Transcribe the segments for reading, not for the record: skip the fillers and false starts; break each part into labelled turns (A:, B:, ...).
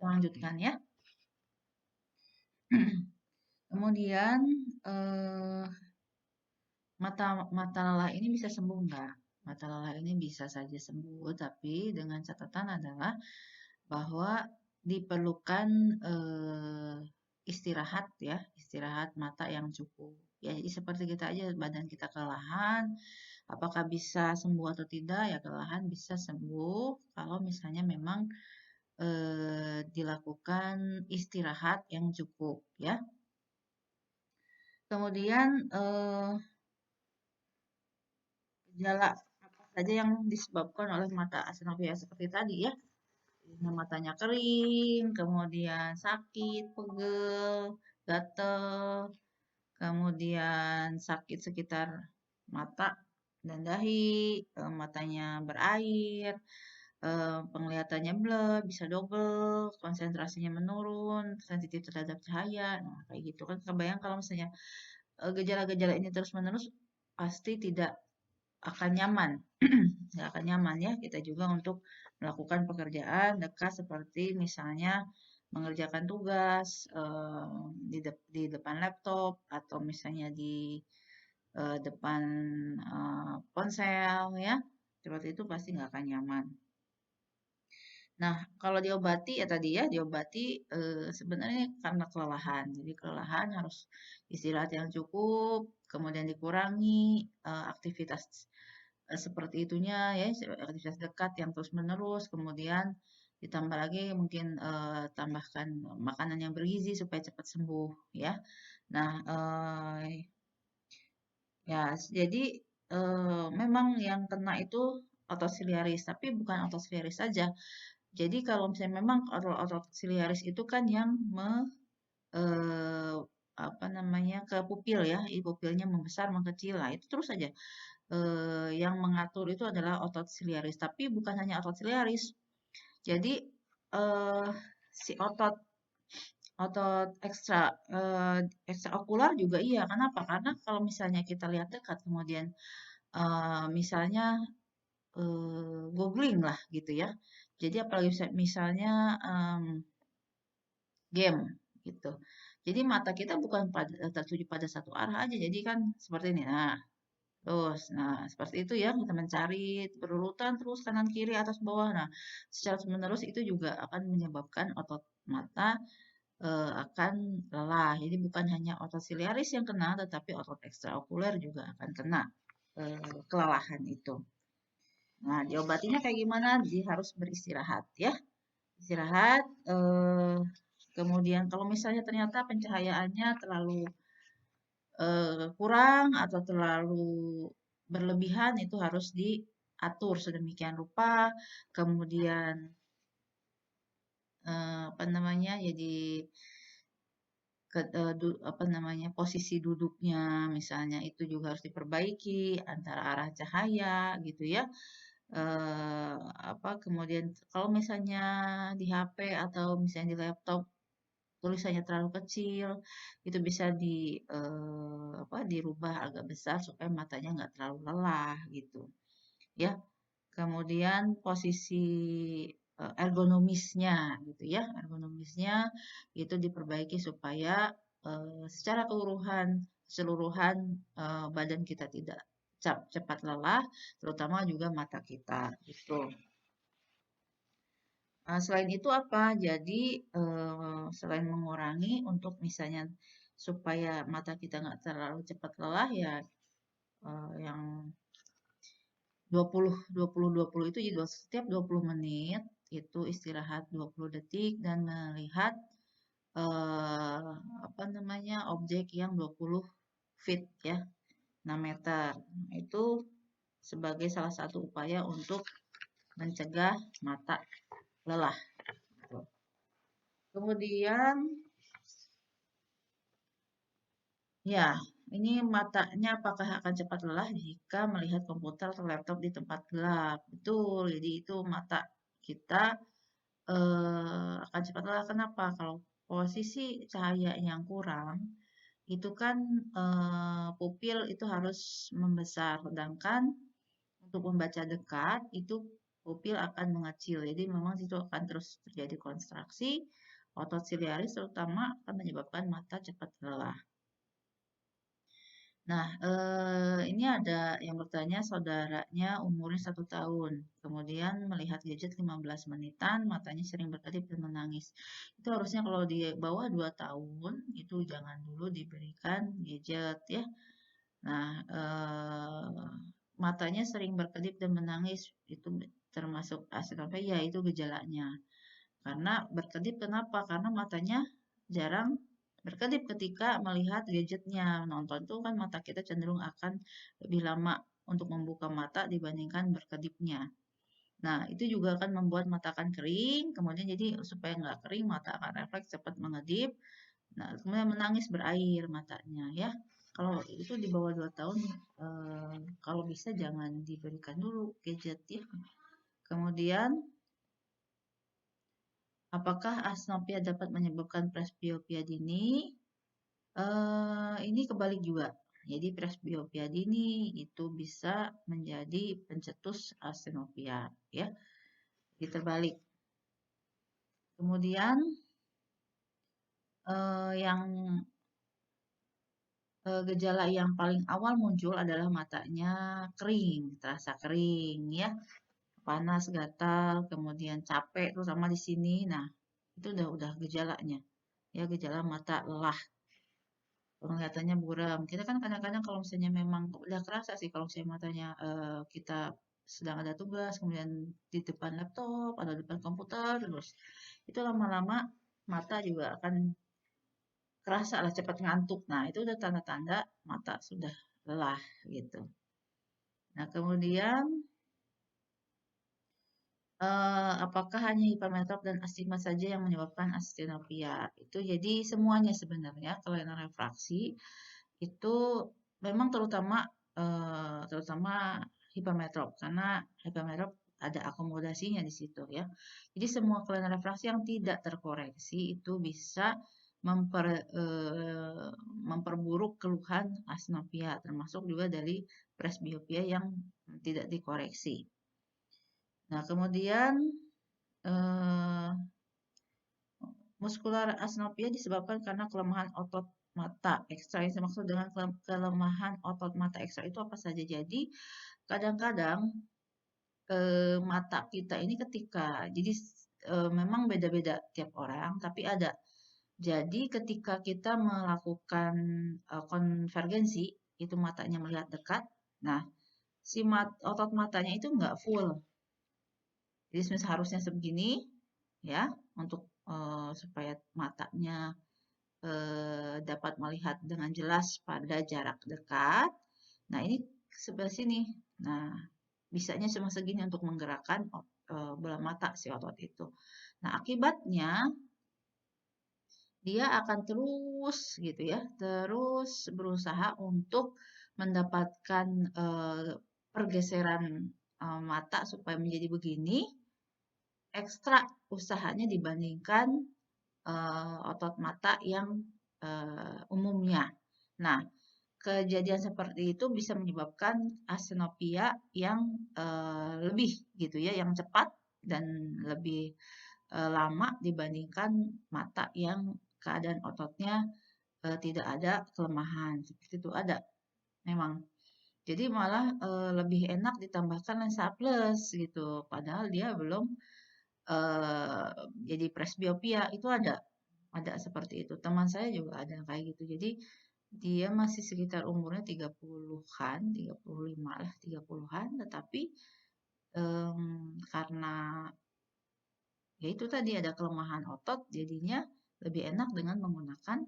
A: Lanjutkan ya. Kemudian mata mata lelah ini bisa sembuh enggak? Mata lelah ini bisa saja sembuh, tapi dengan catatan adalah bahwa diperlukan istirahat ya, istirahat mata yang cukup. Ya, jadi seperti kita aja badan kita kelelahan, apakah bisa sembuh atau tidak? Ya kelelahan bisa sembuh kalau misalnya memang dilakukan istirahat yang cukup ya. Kemudian gejala apa saja yang disebabkan oleh mata asynoviasis seperti tadi ya. Matanya kering, kemudian sakit, pegel, gatel, kemudian sakit sekitar mata dan dahi, matanya berair, penglihatannya blur, bisa double, konsentrasinya menurun, sensitif terhadap cahaya. Nah, kayak gitu kan kebayang kalau misalnya gejala-gejala ini terus-menerus pasti tidak akan nyaman. Nggak akan nyaman ya kita juga untuk melakukan pekerjaan dekat seperti misalnya mengerjakan tugas di depan laptop atau misalnya di depan ponsel ya. Seperti itu pasti nggak akan nyaman. Nah, kalau diobati ya tadi ya, diobati sebenarnya karena kelelahan. Jadi kelelahan harus istirahat yang cukup, kemudian dikurangi aktivitas seperti itunya ya, aktivitas dekat yang terus-menerus, kemudian ditambah lagi mungkin tambahkan makanan yang bergizi supaya cepat sembuh ya. Nah, ya jadi memang yang kena itu otot siliaris, tapi bukan otot siliaris saja. Jadi kalau misalnya memang otot siliaris itu kan yang eh, apa namanya ke pupil ya, pupilnya membesar mengecil, lah itu terus saja yang mengatur itu adalah otot siliaris. Tapi bukan hanya otot siliaris. Jadi eh, si otot ekstraokular juga iya. Kenapa? Karena kalau misalnya kita lihat dekat, kemudian misalnya googling lah gitu ya. Jadi apalagi misalnya game gitu. Jadi mata kita bukan tertuju pada satu arah aja. Jadi kan seperti ini. Nah, seperti itu ya, kita mencari berurutan terus kanan kiri atas bawah. Nah, secara menerus itu juga akan menyebabkan otot mata akan lelah. Jadi bukan hanya otot siliaris yang kena, tetapi otot ekstraokuler juga akan kena kelelahan itu. Nah, diobatinya kayak gimana? Dia harus beristirahat ya. Istirahat, kemudian kalau misalnya ternyata pencahayaannya terlalu kurang atau terlalu berlebihan itu harus diatur sedemikian rupa. Kemudian apa namanya? Jadi apa namanya? Posisi duduknya misalnya itu juga harus diperbaiki antara arah cahaya gitu ya. eh, apa kemudian kalau misalnya di HP atau misalnya di laptop tulisannya terlalu kecil, itu bisa apa, dirubah agak besar supaya matanya nggak terlalu lelah gitu, ya. Kemudian posisi ergonomisnya gitu ya, ergonomisnya itu diperbaiki supaya secara keseluruhan badan kita tidak cepat lelah, terutama juga mata kita gitu. Nah, selain itu apa? Jadi selain mengurangi untuk misalnya supaya mata kita nggak terlalu cepat lelah ya yang 20 itu jadi setiap 20 menit itu istirahat 20 detik dan melihat eh, apa namanya objek yang 20 feet ya 6 meter. Nah, itu sebagai salah satu upaya untuk mencegah mata lelah. Kemudian ya, ini matanya apakah akan cepat lelah jika melihat komputer atau laptop di tempat gelap? Betul, jadi itu mata kita akan cepat lelah. Kenapa? Kalau posisi cahaya yang kurang, itu kan pupil itu harus membesar, sedangkan untuk membaca dekat itu pupil akan mengecil. Jadi memang itu akan terus terjadi kontraksi. Otot siliaris terutama akan menyebabkan mata cepat lelah. Nah, ini ada yang bertanya saudaranya umurnya 1 tahun, kemudian melihat gadget 15 menitan, matanya sering berkedip dan menangis. Itu harusnya kalau di bawah 2 tahun, itu jangan dulu diberikan gadget ya. Nah, matanya sering berkedip dan menangis, itu termasuk asinopia, ya itu gejalanya. Karena berkedip kenapa? Karena matanya jarang berkedip ketika melihat gadgetnya. Nonton tuh kan mata kita cenderung akan lebih lama untuk membuka mata dibandingkan berkedipnya. Nah, itu juga akan membuat mata akan kering, kemudian jadi supaya nggak kering, mata akan refleks cepat mengedip. Nah, kemudian menangis berair matanya ya. Kalau itu di bawah 2 tahun, kalau bisa jangan diberikan dulu gadget ya. Kemudian apakah asnopia dapat menyebabkan presbiopia dini? Ini kebalik juga. Jadi presbiopia dini itu bisa menjadi pencetus astenopia, ya. Jadi terbalik. Kemudian yang gejala yang paling awal muncul adalah matanya kering, terasa kering, ya, panas, gatal, kemudian capek, terutama di sini. Nah, itu udah gejalanya, ya, gejala mata lelah. Penglihatannya buram. Kita kan kadang-kadang kalau misalnya memang udah kerasa sih kalau misalnya matanya kita sedang ada tugas, kemudian di depan laptop atau di depan komputer terus, itu lama-lama mata juga akan kerasa lah cepat ngantuk. Nah, itu udah tanda-tanda mata sudah lelah gitu. Nah, kemudian apakah hanya hipermetrop dan astigmat saja yang menyebabkan astenopia? Itu jadi semuanya sebenarnya kelainan refraksi itu memang terutama hipermetrop karena hipermetrop ada akomodasinya di situ ya. Jadi semua kelainan refraksi yang tidak terkoreksi itu bisa memperburuk keluhan asnopia termasuk juga dari presbiopia yang tidak dikoreksi. Nah, kemudian eh, muskular asnopia disebabkan karena kelemahan otot mata ekstra. Yang saya maksud dengan kelemahan otot mata ekstra itu apa saja? Jadi kadang-kadang mata kita ini jadi memang beda-beda tiap orang, tapi ada. Jadi ketika kita melakukan konvergensi, itu matanya melihat dekat. Nah, si otot matanya itu nggak full. Jadi seharusnya sebegini, ya, untuk supaya matanya dapat melihat dengan jelas pada jarak dekat. Nah, ini sebelah sini. Nah, bisanya cuma segini untuk menggerakkan bola mata si otot itu. Nah, akibatnya dia akan terus gitu ya, terus berusaha untuk mendapatkan pergeseran mata supaya menjadi begini, ekstra usahanya dibandingkan otot mata yang umumnya. Nah, kejadian seperti itu bisa menyebabkan astenopia yang lebih gitu ya, yang cepat dan lebih lama dibandingkan mata yang keadaan ototnya tidak ada kelemahan. Seperti itu ada memang. Jadi malah lebih enak ditambahkan lensa plus gitu. Padahal dia belum eh, jadi presbiopia itu ada seperti itu. Teman saya juga ada kayak gitu. Jadi dia masih sekitar umurnya 30-an, 35 lah, 30-an, tetapi karena ya itu tadi ada kelemahan otot, jadinya lebih enak dengan menggunakan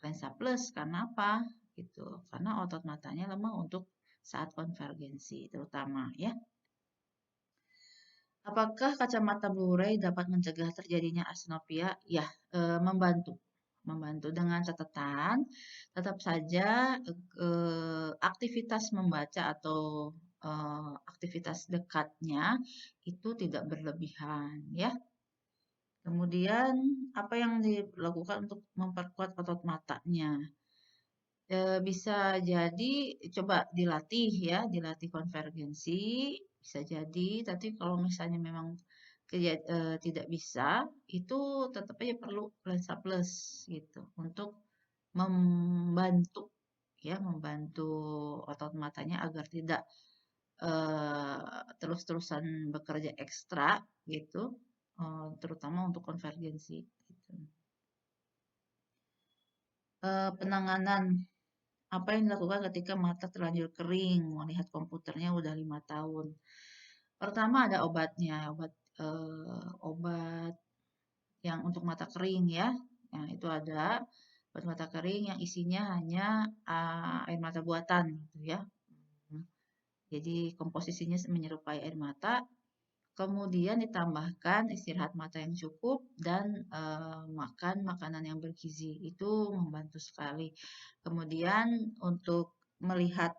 A: lensa plus. Karena apa? Gitu. Karena otot matanya lemah untuk saat konvergensi, terutama ya. Apakah kacamata Blu-ray dapat mencegah terjadinya asinopia? Ya, membantu. Membantu dengan catatan, tetap saja aktivitas membaca atau aktivitas dekatnya itu tidak berlebihan, ya. Kemudian, apa yang dilakukan untuk memperkuat otot matanya? Bisa jadi coba dilatih ya, dilatih konvergensi, bisa jadi. Tapi kalau misalnya memang tidak bisa, itu tetap aja perlu lensa plus gitu untuk membantu ya, membantu otot matanya agar tidak terus-terusan bekerja ekstra gitu, terutama untuk konvergensi gitu. Penanganan apa yang dilakukan ketika mata terlanjur kering, melihat komputernya udah 5 tahun. Pertama ada obatnya, obat yang untuk mata kering ya. Nah, itu ada obat mata kering yang isinya hanya air mata buatan gitu ya. Jadi komposisinya menyerupai air mata. Kemudian ditambahkan istirahat mata yang cukup dan makan makanan yang bergizi. Itu membantu sekali. Kemudian untuk melihat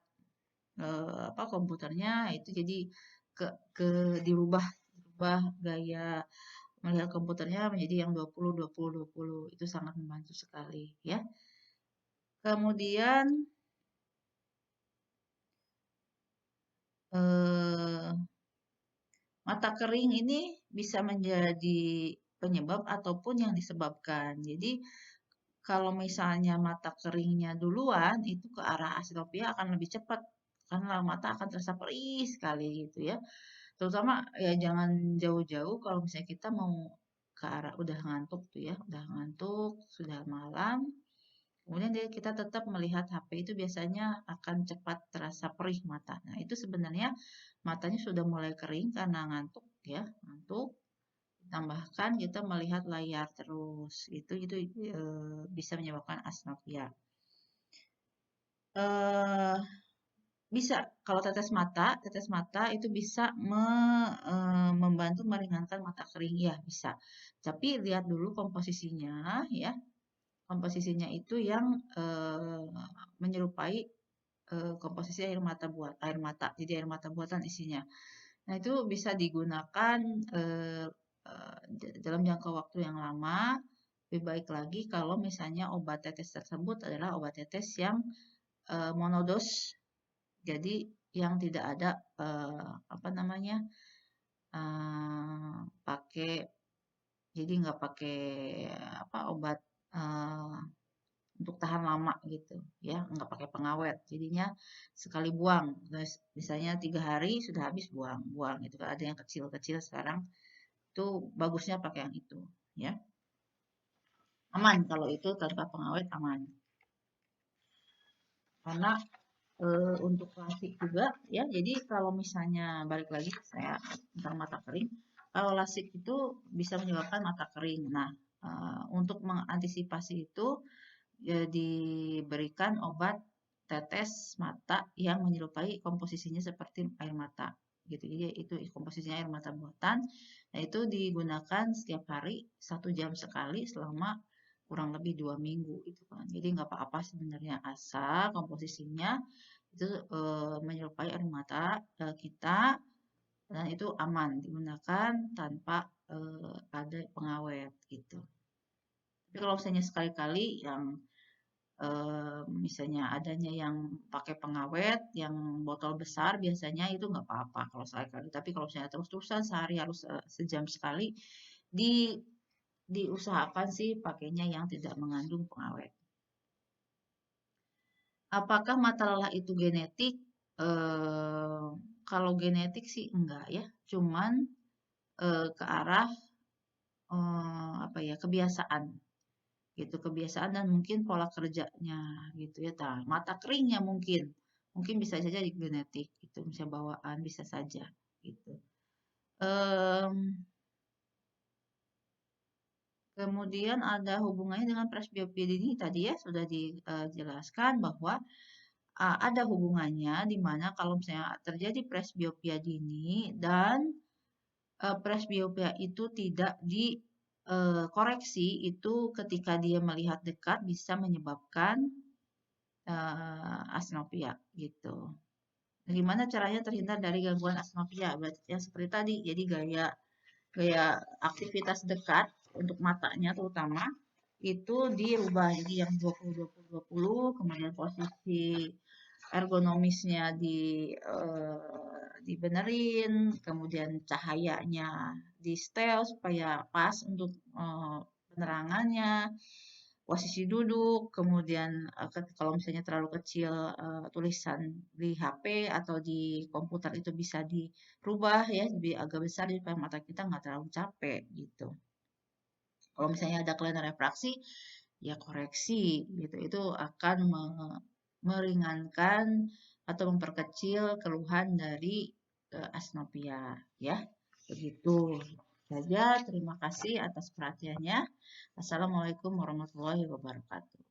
A: komputernya itu jadi ke, ke dirubah gaya melihat komputernya menjadi yang 20 20 20. Itu sangat membantu sekali ya. Kemudian eh, mata kering ini bisa menjadi penyebab ataupun yang disebabkan. Jadi kalau misalnya mata keringnya duluan, itu ke arah astrofia akan lebih cepat. Karena mata akan terasa perih sekali gitu ya. Terutama ya jangan jauh-jauh kalau misalnya kita mau ke arah udah ngantuk tuh ya, udah ngantuk, sudah malam. Kemudian kita tetap melihat HP itu biasanya akan cepat terasa perih mata. Nah, itu sebenarnya matanya sudah mulai kering karena ngantuk ya, ngantuk. Tambahkan kita melihat layar terus, itu bisa menyebabkan asnopia. Eh, Bisa kalau tetes mata itu bisa membantu meringankan mata kering ya bisa. Tapi lihat dulu komposisinya ya. Komposisinya itu yang menyerupai komposisi air mata. Jadi air mata buatan isinya. Nah, itu bisa digunakan eh, dalam jangka waktu yang lama. Lebih baik lagi kalau misalnya obat tetes tersebut adalah obat tetes yang monodos, jadi yang tidak ada apa namanya pakai, jadi nggak pakai apa obat eh, untuk tahan lama gitu ya, nggak pakai pengawet. Jadinya sekali buang, terus misalnya 3 hari sudah habis buang, buang itu kan ada yang kecil-kecil sekarang itu bagusnya pakai yang itu ya. Aman kalau itu tanpa pengawet aman. Karena untuk lasik juga ya. Jadi kalau misalnya balik lagi saya tentang mata kering, kalau lasik itu bisa menyebabkan mata kering. Nah, untuk mengantisipasi itu ya diberikan obat tetes mata yang menyerupai komposisinya seperti air mata gitu. Jadi itu komposisinya air mata buatan. Nah, itu digunakan setiap hari 1 jam sekali selama kurang lebih 2 minggu itu kan. Jadi nggak apa-apa sebenarnya asal komposisinya itu menyerupai air mata kita dan itu aman digunakan tanpa ada pengawet gitu. Tapi kalau misalnya sekali-kali yang misalnya adanya yang pakai pengawet, yang botol besar biasanya itu nggak apa-apa kalau sekali-kali. Tapi kalau misalnya terus-terusan sehari harus sejam sekali, di diusahakan sih pakainya yang tidak mengandung pengawet. Apakah mata lelah itu genetik? Eh, Kalau genetik sih enggak ya, cuman ke arah apa ya kebiasaan gitu, kebiasaan dan mungkin pola kerjanya gitu ya. Mata keringnya mungkin bisa saja di genetik gitu, bisa bawaan bisa saja gitu. Em, Kemudian ada hubungannya dengan presbiopia dini tadi ya sudah dijelaskan bahwa ada hubungannya di mana kalau misalnya terjadi presbiopia dini dan presbiopia itu tidak dikoreksi, itu ketika dia melihat dekat bisa menyebabkan asnopia gitu. Gimana caranya terhindar dari gangguan asnopia? Berarti yang seperti tadi, jadi gaya gaya aktivitas dekat untuk matanya terutama itu dirubah jadi yang 20 20 20, kemudian posisi ergonomisnya dibenerin, kemudian cahayanya di setel supaya pas untuk penerangannya, posisi duduk, kemudian kalau misalnya terlalu kecil tulisan di HP atau di komputer itu bisa dirubah ya, lebih agak besar supaya mata kita nggak terlalu capek gitu. Kalau misalnya ada kelainan refraksi, ya koreksi gitu. Itu akan meringankan atau memperkecil keluhan dari asnopia ya. Begitu saja. Terima kasih atas perhatiannya. Assalamualaikum warahmatullahi wabarakatuh.